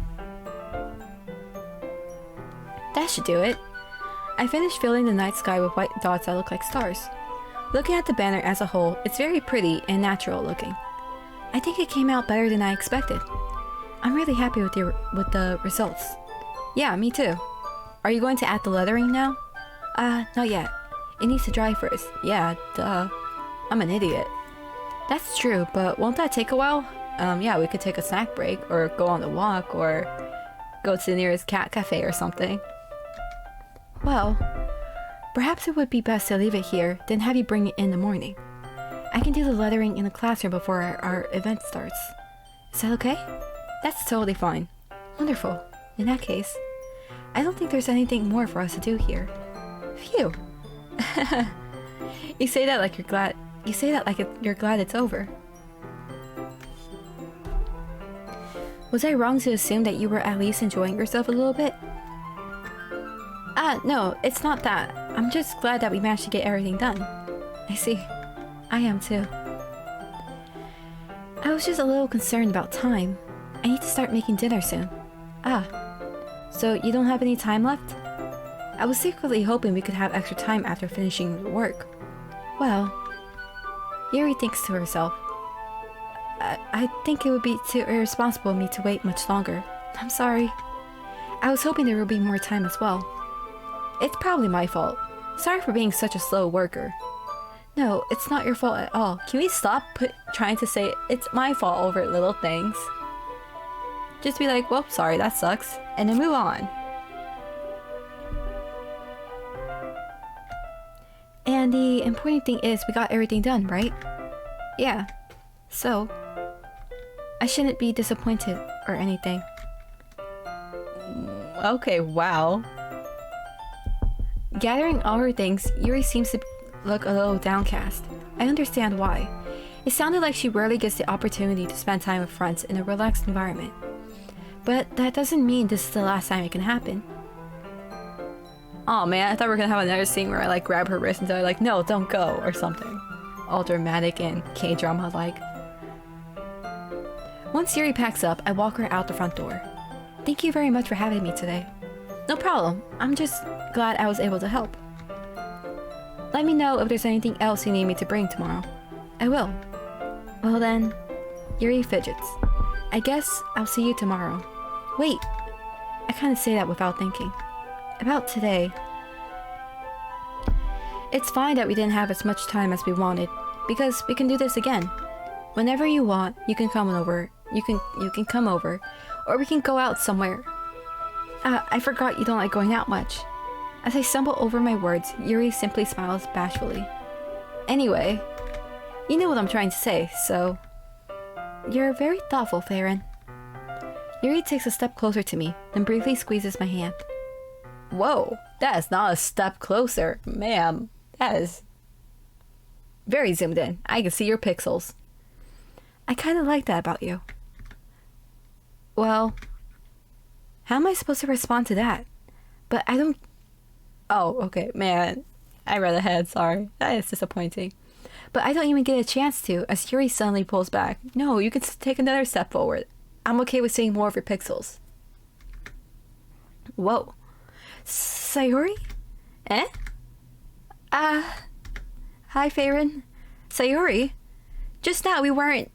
That should do it. I finished filling the night sky with white dots that look like stars. Looking at the banner as a whole, it's very pretty and natural looking. I think it came out better than I expected. I'm really happy with the results. Yeah, me too. Are you going to add the lettering now? Not yet. It needs to dry first. Yeah, duh. I'm an idiot. That's true, but won't that take a while? Yeah, we could take a snack break, or go on a walk, or go to the nearest cat cafe or something. Well, perhaps it would be best to leave it here, then have you bring it in the morning. I can do the lettering in the classroom before our event starts. Is that okay? That's totally fine. Wonderful. In that case, I don't think there's anything more for us to do here. Phew. You say that like you're glad. You say that like you're glad it's over. Was I wrong to assume that you were at least enjoying yourself a little bit? No, it's not that. I'm just glad that we managed to get everything done. I see. I am too. I was just a little concerned about time. I need to start making dinner soon. So you don't have any time left? I was secretly hoping we could have extra time after finishing the work. Well, Yuri thinks to herself. I think it would be too irresponsible of me to wait much longer. I'm sorry. I was hoping there would be more time as well. It's probably my fault. Sorry for being such a slow worker. No, it's not your fault at all. Can we stop trying to say it's my fault over little things? Just be like, well, sorry, that sucks, and then move on. And the important thing is we got everything done, right? Yeah. So, I shouldn't be disappointed or anything. Okay, wow. Gathering all her things, Yuri seems to look a little downcast. I understand why. It sounded like she rarely gets the opportunity to spend time with friends in a relaxed environment. But that doesn't mean this is the last time it can happen. Oh man, I thought we were gonna have another scene where I like grab her wrist and tell her like, no, don't go, or something. All dramatic and K-drama like. Once Yuri packs up, I walk her out the front door. Thank you very much for having me today. No problem, I'm just glad I was able to help. Let me know if there's anything else you need me to bring tomorrow. I will. Well then, Yuri fidgets. I guess I'll see you tomorrow. Wait, I kind of say that without thinking. About today. It's fine that we didn't have as much time as we wanted, because we can do this again. Whenever you want, you can come over. You can come over, or we can go out somewhere. I forgot you don't like going out much. As I stumble over my words, Yuri simply smiles bashfully. Anyway, you know what I'm trying to say, so... You're very thoughtful, Farron. Yuri takes a step closer to me, then briefly squeezes my hand. Whoa, that is not a step closer, ma'am. That is... very zoomed in. I can see your pixels. I kind of like that about you. Well, how am I supposed to respond to that? But I don't... Oh, okay, man. I read ahead, sorry. That is disappointing. But I don't even get a chance to, as Yuri suddenly pulls back. No, you can take another step forward. I'm okay with seeing more of your pixels. Whoa. Sayori? Eh? Hi, Farron. Sayori? Just now we weren't...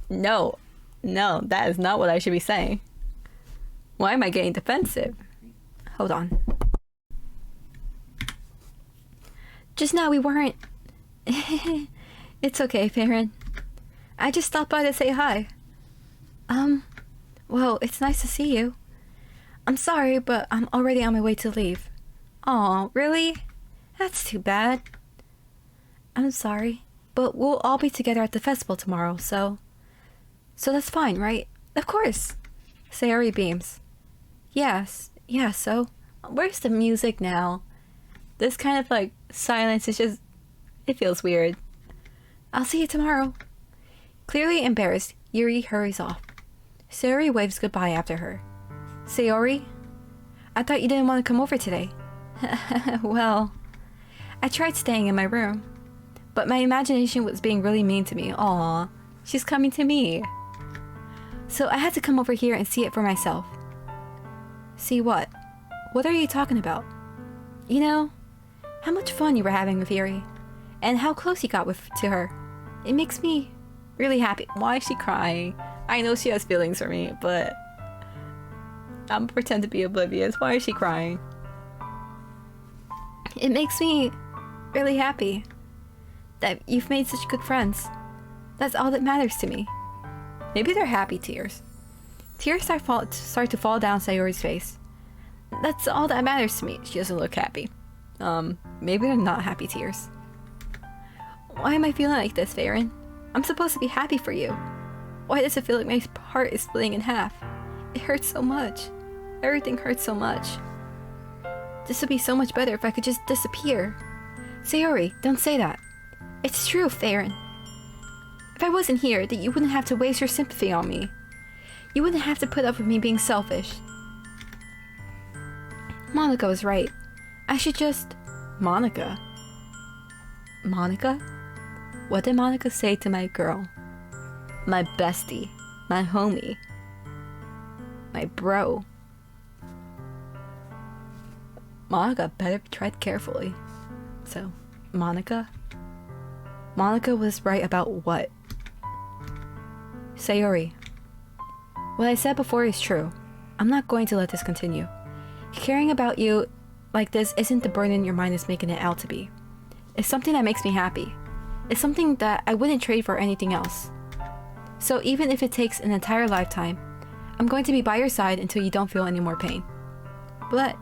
No, that is not what I should be saying. Why am I getting defensive? Hold on. Just now we weren't... It's okay, Farron. I just stopped by to say hi. Well, it's nice to see you. I'm sorry, but I'm already on my way to leave. Aw, really? That's too bad. I'm sorry, but we'll all be together at the festival tomorrow, so that's fine, right? Of course. Sayori beams. Yes, yeah, so where's the music now? This kind of like silence is just, it feels weird. I'll see you tomorrow. Clearly embarrassed, Yuri hurries off. Sayori waves goodbye after her. Sayori? I thought you didn't want to come over today. Well, I tried staying in my room, but my imagination was being really mean to me. Aw, she's coming to me. So I had to come over here and see it for myself. See what? What are you talking about? You know, how much fun you were having with Yuri, and how close you got to her. It makes me really happy. Why is she crying? I know she has feelings for me, but I'm gonna pretend to be oblivious. Why is she crying? It makes me really happy that you've made such good friends. That's all that matters to me. Maybe they're happy tears. Tears start to fall down Sayori's face. That's all that matters to me. She doesn't look happy. Maybe they're not happy tears. Why am I feeling like this, Farron? I'm supposed to be happy for you. Why does it feel like my heart is splitting in half? It hurts so much. Everything hurts so much. This would be so much better if I could just disappear. Sayori, don't say that. It's true, Farron. If I wasn't here, that you wouldn't have to waste your sympathy on me. You wouldn't have to put up with me being selfish. Monica was right. I should just... Monica? Monica? What did Monica say to my girl? My bestie. My homie. My bro. Monica better tread carefully. So, Monica? Monica was right about what? Sayori. What I said before is true. I'm not going to let this continue. Caring about you like this isn't the burden your mind is making it out to be. It's something that makes me happy. It's something that I wouldn't trade for anything else. So even if it takes an entire lifetime, I'm going to be by your side until you don't feel any more pain. But...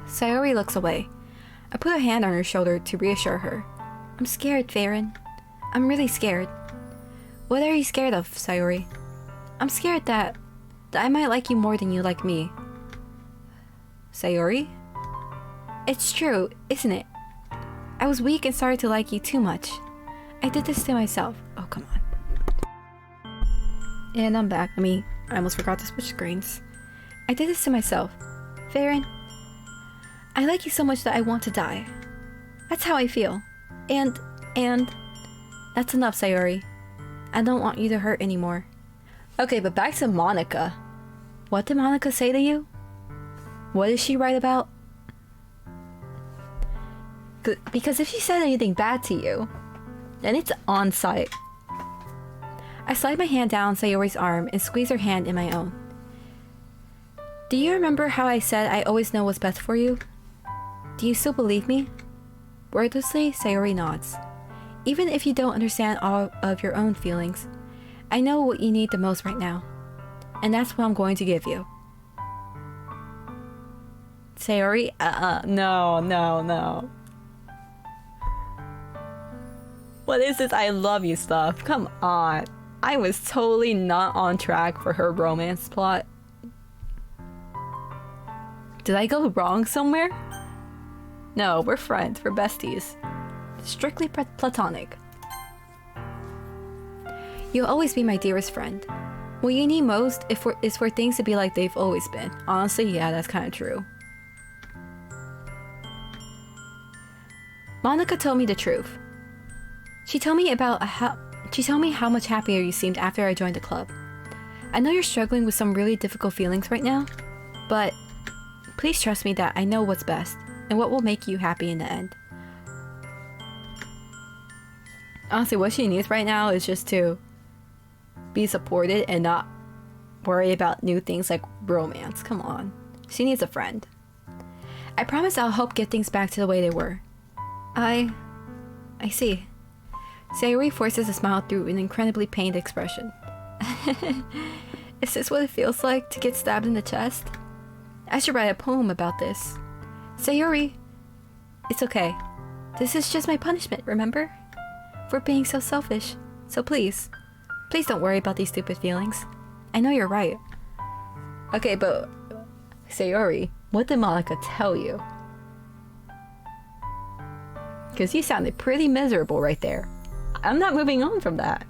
Sayori looks away. I put a hand on her shoulder to reassure her. I'm scared, Farron. I'm really scared. What are you scared of, Sayori? I'm scared that I might like you more than you like me. Sayori? It's true, isn't it? I was weak and started to like you too much. I did this to myself. Oh, come on. And I'm back. I almost forgot to switch screens. I did this to myself. Farron, I like you so much that I want to die. That's how I feel. And... That's enough, Sayori. I don't want you to hurt anymore. Okay, but back to Monica. What did Monica say to you? What is she right about? Because if she said anything bad to you, then it's on site. I slide my hand down Sayori's arm and squeeze her hand in my own. Do you remember how I said I always know what's best for you? Do you still believe me? Wordlessly, Sayori nods. Even if you don't understand all of your own feelings, I know what you need the most right now. And that's what I'm going to give you. Sayori? No, no, no. What is this I love you stuff? Come on. I was totally not on track for her romance plot. Did I go wrong somewhere? No, we're friends. We're besties. Strictly platonic. You'll always be my dearest friend. What you need most is for things to be like they've always been. Honestly, yeah, that's kind of true. Monica told me the truth. She told me how much happier you seemed after I joined the club. I know you're struggling with some really difficult feelings right now, but please trust me that I know what's best and what will make you happy in the end. Honestly, what she needs right now is just to be supported and not worry about new things like romance. Come on. She needs a friend. I promise I'll help get things back to the way they were. I see. Sayori forces a smile through an incredibly pained expression. Is this what it feels like to get stabbed in the chest? I should write a poem about this. Sayori, it's okay. This is just my punishment, remember? For being so selfish. So please don't worry about these stupid feelings. I know you're right. Okay, but Sayori, what did Monica tell you? Because you sounded pretty miserable right there. I'm not moving on from that.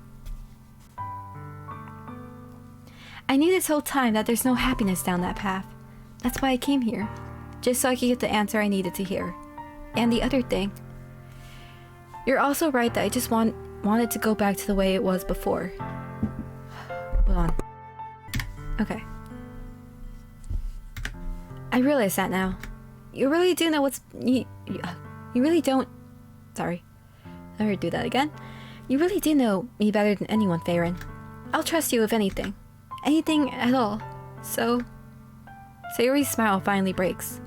I knew this whole time that there's no happiness down that path. That's why I came here. Just so I could get the answer I needed to hear. And the other thing. You're also right that I just wanted to go back to the way it was before. Hold on. Okay. I realize that now. You really do know what's... You really don't... Sorry. Let me do that again. You really do know me better than anyone, Farron. I'll trust you with anything. Anything at all. So... Sayori's smile finally breaks.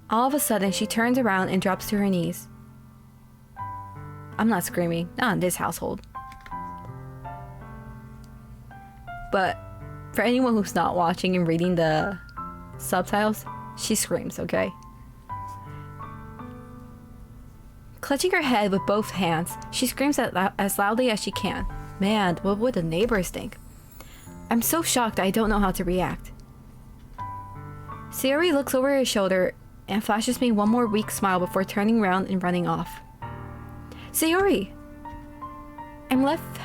All of a sudden, she turns around and drops to her knees. I'm not screaming. Not in this household. But for anyone who's not watching and reading the subtitles, she screams, okay? Clutching her head with both hands, she screams as loudly as she can. Man, what would the neighbors think? I'm so shocked I don't know how to react. Sayori looks over her shoulder and flashes me one more weak smile before turning around and running off. Sayori! I'm left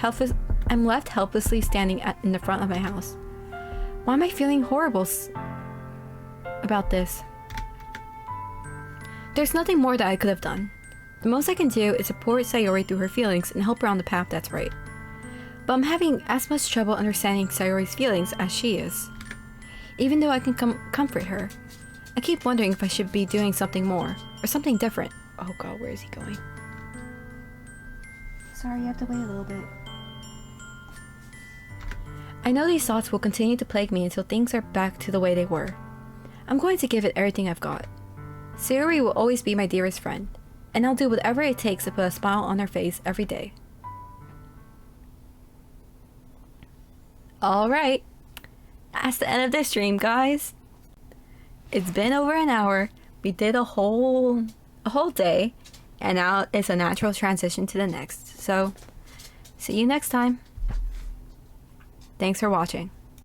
helplessly standing in the front of my house. Why am I feeling horrible about this? There's nothing more that I could have done. The most I can do is support Sayori through her feelings and help her on the path that's right. But I'm having as much trouble understanding Sayori's feelings as she is. Even though I can comfort her, I keep wondering if I should be doing something more, or something different. Oh god, where is he going? Sorry, you have to wait a little bit. I know these thoughts will continue to plague me until things are back to the way they were. I'm going to give it everything I've got. Sayori will always be my dearest friend, and I'll do whatever it takes to put a smile on her face every day. Alright, that's the end of this stream, guys. It's been over an hour. We did a whole day, and now it's a natural transition to the next. So, see you next time. Thanks for watching.